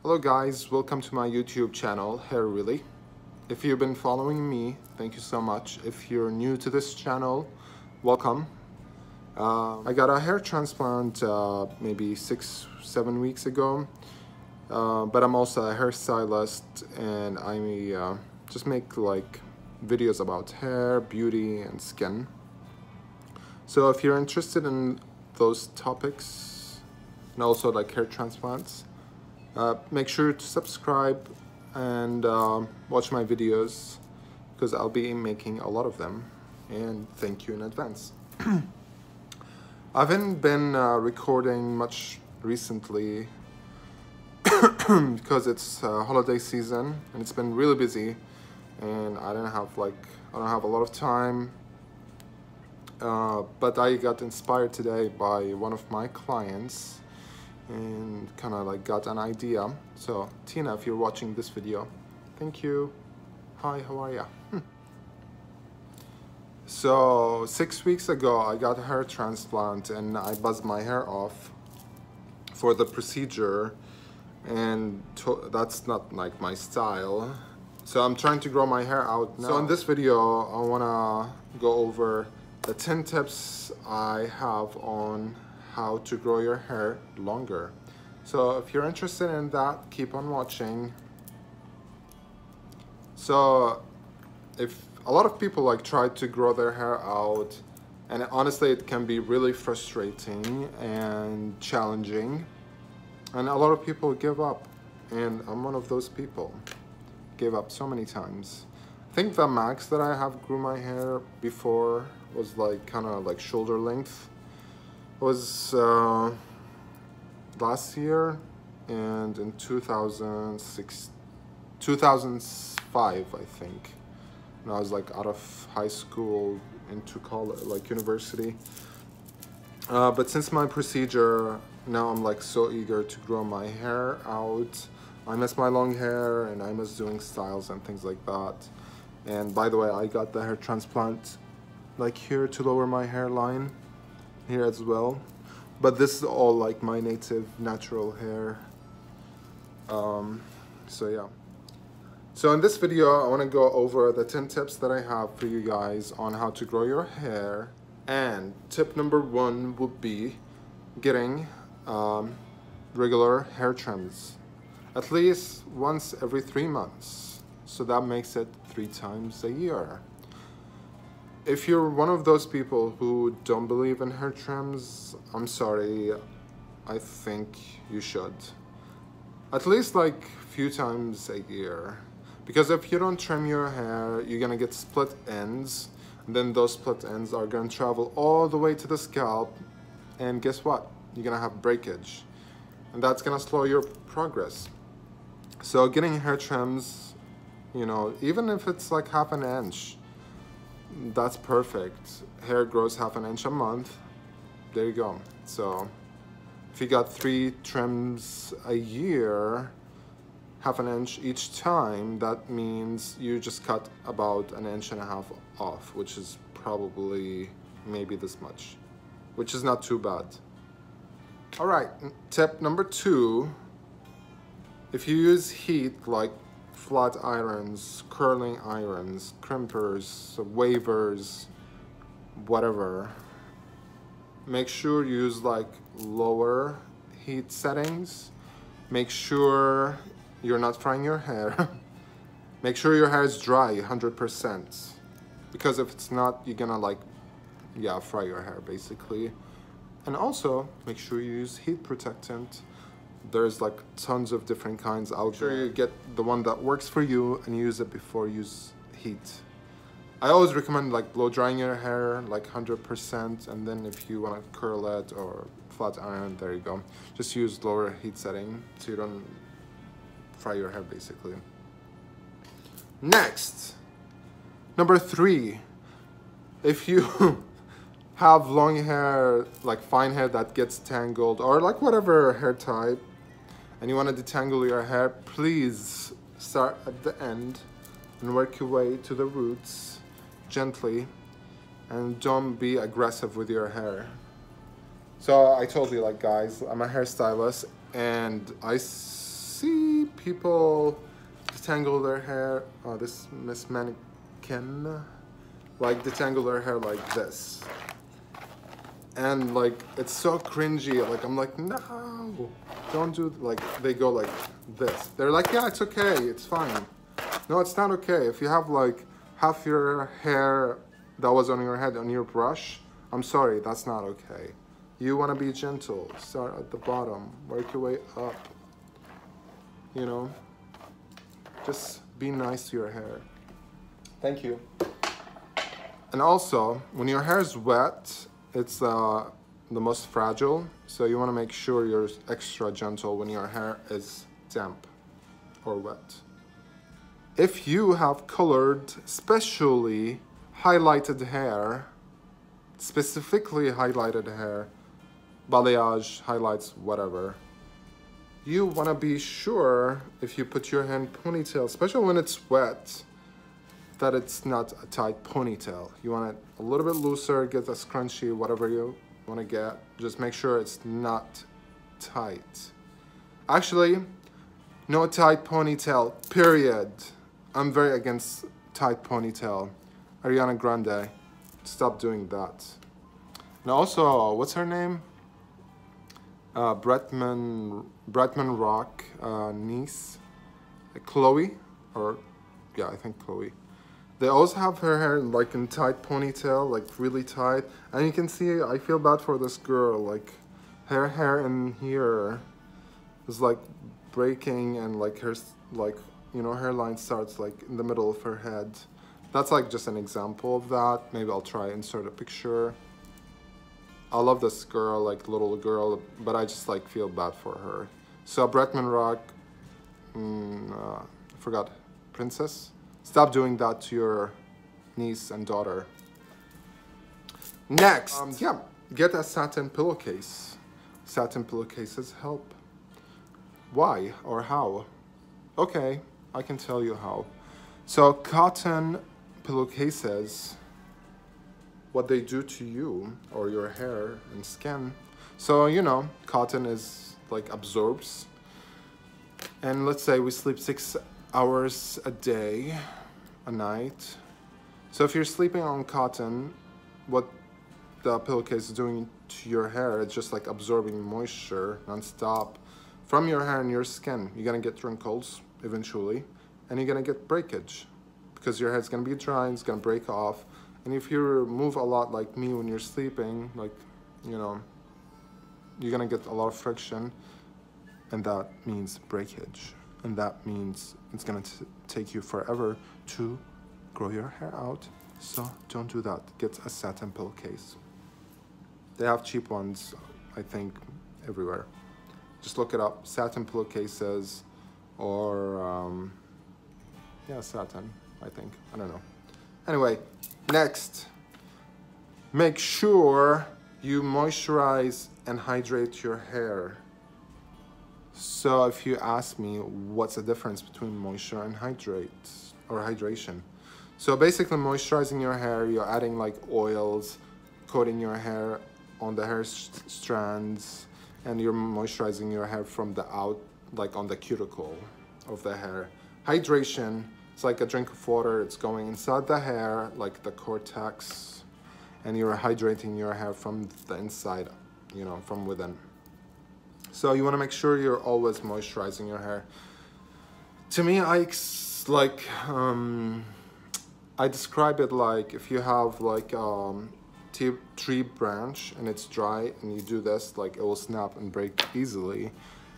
Hello guys, welcome to my YouTube channel, Hair Really. If you've been following me, thank you so much. If you're new to this channel, welcome. I got a hair transplant maybe 6-7 weeks ago, but I'm also a hairstylist and I just make like videos about hair, beauty and skin. So if you're interested in those topics and also like hair transplants, make sure to subscribe and watch my videos because I'll be making a lot of them, and thank you in advance. I haven't been recording much recently because it's holiday season and it's been really busy and I don't have a lot of time, but I got inspired today by one of my clients and kind of like got an idea. So Tina, if you're watching this video, thank you. Hi, how are ya? So 6 weeks ago I got a hair transplant and I buzzed my hair off for the procedure, and that's not like my style. So I'm trying to grow my hair out now. So in this video I wanna go over the 10 tips I have on how to grow your hair longer. So if you're interested in that, keep on watching. So if a lot of people like try to grow their hair out, and honestly it can be really frustrating and challenging, and a lot of people give up, and I'm one of those people. Gave up so many times. I think the max that I have grew my hair before was like kind of like shoulder length. Was last year, and in 2005 I think, when I was like out of high school into college, like university. But since my procedure, now I'm like so eager to grow my hair out. I miss my long hair and I miss doing styles and things like that. And by the way, I got the hair transplant like here to lower my hairline here as well, but this is all like my native natural hair. So yeah, so in this video I want to go over the 10 tips that I have for you guys on how to grow your hair. And tip number 1 would be getting regular hair trims at least once every 3 months, so that makes it 3 times a year. If you're one of those people who don't believe in hair trims, I'm sorry, I think you should. At least like a few times a year. Because if you don't trim your hair, you're gonna get split ends. And then those split ends are gonna travel all the way to the scalp. And guess what? You're gonna have breakage. And that's gonna slow your progress. So getting hair trims, you know, even if it's like half an inch, that's perfect. Hair grows half an inch a month. There you go. So if you got 3 trims a year, half an inch each time, that means you just cut about 1.5 inches off, which is probably maybe this much, which is not too bad. All right, tip number 2, if you use heat like flat irons, curling irons, crimpers, wavers, whatever, make sure you use like lower heat settings. Make sure you're not frying your hair. Make sure your hair is dry 100%, because if it's not, you're gonna like, yeah, fry your hair basically. And also make sure you use heat protectant. There's like tons of different kinds out there. Make sure you get the one that works for you and use it before you use heat. I always recommend like blow drying your hair like 100%, and then if you want to curl it or flat iron, there you go. Just use lower heat setting so you don't fry your hair basically. Next, number 3, if you have long hair, like fine hair that gets tangled, or like whatever hair type, and you want to detangle your hair, please start at the end and work your way to the roots gently, and don't be aggressive with your hair. So I told you, like guys, I'm a hairstylist and I see people detangle their hair. Oh, this Miss Mannequin, like detangle their hair like this. And like, it's so cringy. Like, I'm like, no, don't do, like, they go like this. They're like, yeah, it's okay, it's fine. No, it's not okay. If you have like half your hair that was on your head on your brush, I'm sorry, that's not okay. You want to be gentle. Start at the bottom, work your way up. You know, just be nice to your hair. Thank you. And also, when your hair is wet, it's the most fragile, so you want to make sure you're extra gentle when your hair is damp or wet. If you have colored, especially highlighted hair, specifically highlighted hair, balayage, highlights, whatever, you want to be sure if you put your hair in ponytail, especially when it's wet, that it's not a tight ponytail. You want it a little bit looser, get a scrunchie, whatever you want to get. Just make sure it's not tight. Actually, no tight ponytail, period. I'm very against tight ponytail. Ariana Grande, stop doing that. And also, what's her name? Bretman Rock niece, Chloe, or yeah, I think Chloe. They also have her hair like in tight ponytail, like really tight. And you can see, I feel bad for this girl, like her hair in here is like breaking, and like her, like, you know, hairline starts like in the middle of her head. That's like just an example of that. Maybe I'll try insert a picture. I love this girl, like little girl, but I just like feel bad for her. So Bretman Rock, I forgot, Princess? Stop doing that to your niece and daughter. Next, yeah, get a satin pillowcase. Satin pillowcases help. Why or how? Okay, I can tell you how. So cotton pillowcases, what they do to you or your hair and skin. So, you know, cotton is like absorbs. And let's say we sleep 6 hours a day, a night. So if you're sleeping on cotton, what the pillowcase is doing to your hair, it's just like absorbing moisture non-stop from your hair and your skin. You're gonna get wrinkles eventually, and you're gonna get breakage because your hair's gonna be dry and it's gonna break off. And if you move a lot like me when you're sleeping, like, you know, you're gonna get a lot of friction, and that means breakage. And that means it's gonna take you forever to grow your hair out. So don't do that. Get a satin pillowcase. They have cheap ones, I think, everywhere. Just look it up, satin pillowcases, or yeah, satin, I think, I don't know. Anyway, next, make sure you moisturize and hydrate your hair. So if you ask me what's the difference between moisture and hydration. So basically moisturizing your hair, you're adding like oils, coating your hair on the hair strands, and you're moisturizing your hair from the out, like on the cuticle of the hair. Hydration, it's like a drink of water, it's going inside the hair, like the cortex, and you're hydrating your hair from the inside, you know, from within. So you want to make sure you're always moisturizing your hair. To me, I describe it like if you have like tree branch and it's dry and you do this, like it will snap and break easily.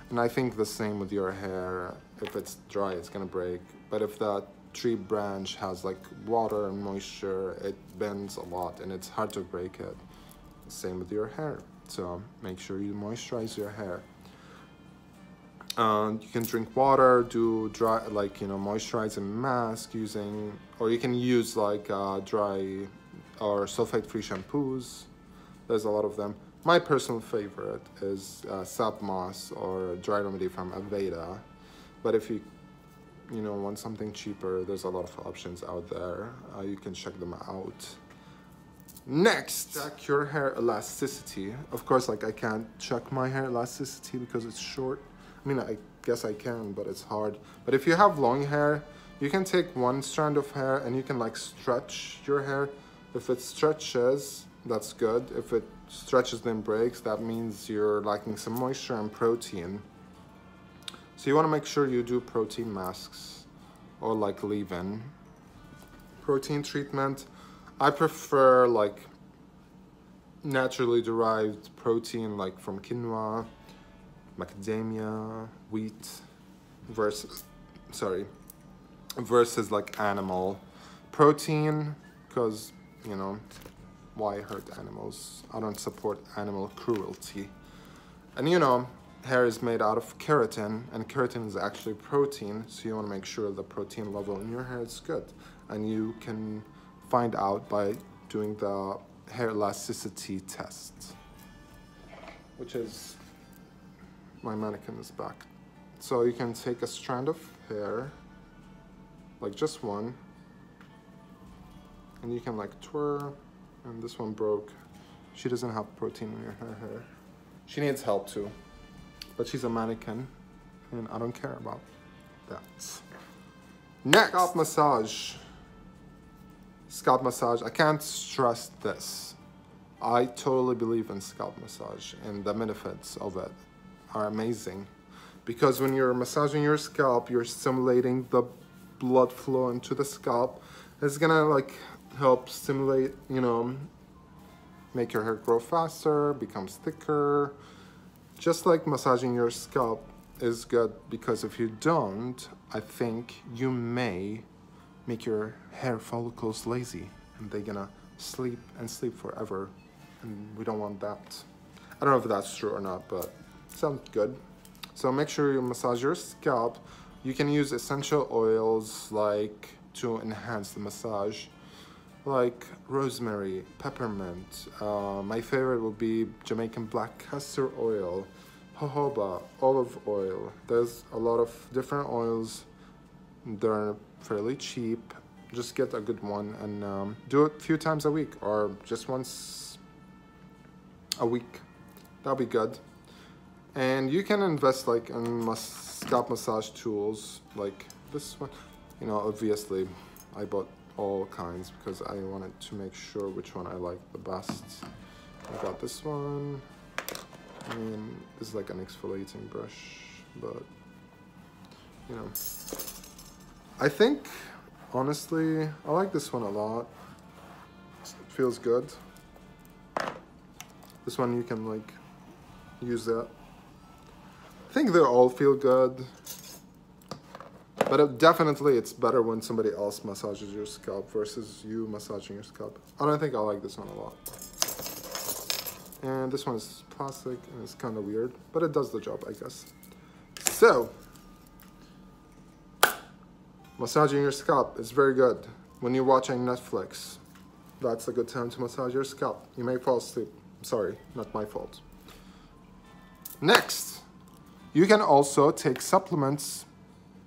And I think the same with your hair. If it's dry, it's gonna break. But if that tree branch has like water and moisture, it bends a lot and it's hard to break it. Same with your hair. So make sure you moisturize your hair. You can drink water, do dry, like, you know, moisturizing mask using, or you can use like dry or sulfate-free shampoos. There's a lot of them. My personal favorite is Scalp Massage or Dry Remedy from Aveda. But if you want something cheaper, there's a lot of options out there. You can check them out. Next, check your hair elasticity. Of course, like I can't check my hair elasticity because it's short. I mean, I guess I can, but it's hard. But if you have long hair, you can take one strand of hair and you can like stretch your hair. If it stretches, that's good. If it stretches then breaks, that means you're lacking some moisture and protein. So you want to make sure you do protein masks or like leave-in. Protein treatment, I prefer like naturally derived protein like from quinoa, macadamia, wheat versus like animal protein, because you know, why hurt animals? I don't support animal cruelty. And you know, hair is made out of keratin, and keratin is actually protein, so you want to make sure the protein level in your hair is good. And you can find out by doing the hair elasticity test, which is, my mannequin is back. So you can take a strand of hair, like just one, and you can like twirl, and this one broke. She doesn't have protein in her hair. She needs help too, but she's a mannequin, and I don't care about that. Next, scalp massage. Scalp massage, I can't stress this. I totally believe in scalp massage, and the benefits of it are amazing. Because when you're massaging your scalp, you're stimulating the blood flow into the scalp. It's gonna like help stimulate, you know, make your hair grow faster, becomes thicker. Just like massaging your scalp is good, because if you don't, I think you may make your hair follicles lazy, and they're gonna sleep and sleep forever, and we don't want that. I don't know if that's true or not, but it sounds good. So make sure you massage your scalp. You can use essential oils like to enhance the massage, like rosemary, peppermint. My favorite would be Jamaican black castor oil, jojoba, olive oil. There's a lot of different oils. They're fairly cheap. Just get a good one and do it a few times a week, or just once a week. That'll be good. And you can invest like in scalp massage tools like this one. You know, obviously I bought all kinds because I wanted to make sure which one I like the best. I got this one, and this is like an exfoliating brush, but you know, I think honestly I like this one a lot. It feels good. This one you can like use that. I think they all feel good, but definitely it's better when somebody else massages your scalp versus you massaging your scalp. I don't think I like this one a lot. And this one is plastic and it's kind of weird, but it does the job, I guess. So, massaging your scalp is very good. When you're watching Netflix, that's a good time to massage your scalp. You may fall asleep. Sorry, not my fault. Next, you can also take supplements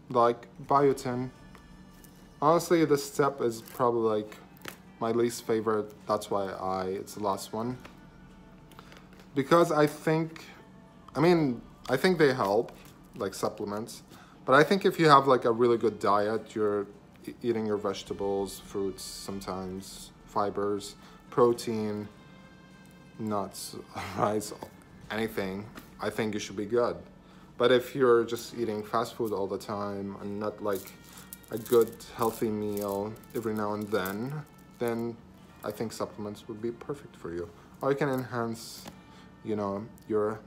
like biotin. Honestly, this step is probably like my least favorite. That's why it's the last one. Because I think they help, like supplements. But I think if you have like a really good diet, you're eating your vegetables, fruits, sometimes fibers, protein, nuts, rice, anything, I think you should be good. But if you're just eating fast food all the time and not like a good healthy meal every now and then I think supplements would be perfect for you. Or you can enhance, you know, your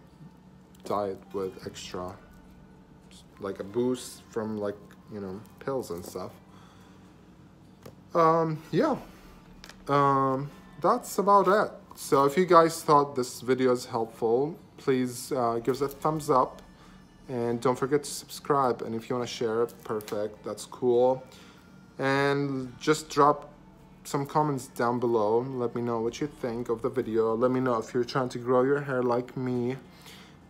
diet with extra, like a boost from like, you know, pills and stuff. That's about it. So if you guys thought this video is helpful, please give us a thumbs up. And don't forget to subscribe, and if you want to share it, perfect, that's cool. And just drop some comments down below. Let me know what you think of the video. Let me know if you're trying to grow your hair like me.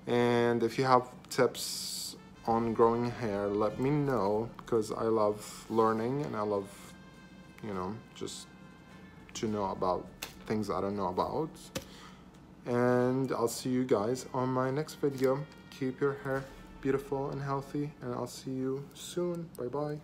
And if you have tips on growing hair, let me know, because I love learning and I love, you know, just to know about things I don't know about. And I'll see you guys on my next video. Keep your hair beautiful and healthy, and I'll see you soon. Bye bye.